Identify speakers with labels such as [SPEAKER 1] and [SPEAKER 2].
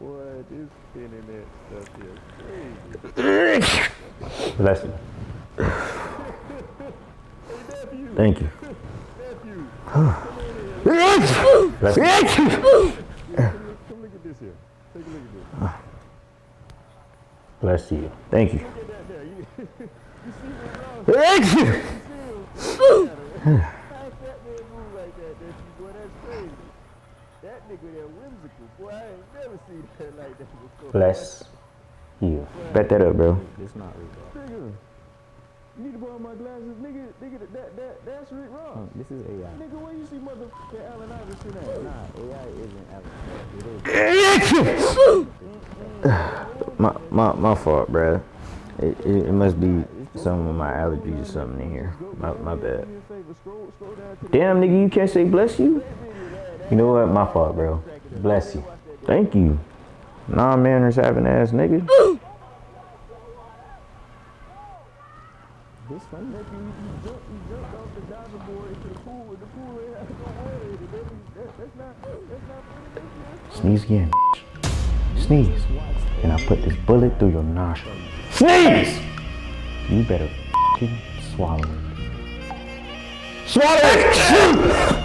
[SPEAKER 1] Boy, this internet stuff is crazy.
[SPEAKER 2] Bless you.
[SPEAKER 1] Nephew,
[SPEAKER 2] Thank you.
[SPEAKER 1] nephew,
[SPEAKER 2] Bless you.
[SPEAKER 1] come look at this here. Take a look at this.
[SPEAKER 2] Bless you. Thank you.
[SPEAKER 1] Look at that there. You see what
[SPEAKER 2] Bless you.
[SPEAKER 1] how that man move like that, nephew? Boy, that's crazy. That nigga there whimsical. Boy, I ain't never seen that like that before.
[SPEAKER 2] Bless you. Bet that up, bro.
[SPEAKER 3] It's not real.
[SPEAKER 1] Nigga, you need to borrow my glasses. Nigga, that's Rick Ross.
[SPEAKER 3] This is AI.
[SPEAKER 1] Nigga, where you see motherfucking Allen Iverson at?
[SPEAKER 3] Nah, AI isn't Alex.
[SPEAKER 2] My fault, bro. It must be some of my allergies or something in here. My bad. Damn, nigga, you can't say bless you? You know what? My fault, bro. Bless you. Thank you. Non-manners having ass nigga.
[SPEAKER 3] This funny.
[SPEAKER 1] He jumped off the diving board into the pool, and the pool ain't had no water in it. That's not
[SPEAKER 2] Sneeze again. Sneeze. And I put this bullet through your nostril. Sneeze! You better swallow it. Swallow it!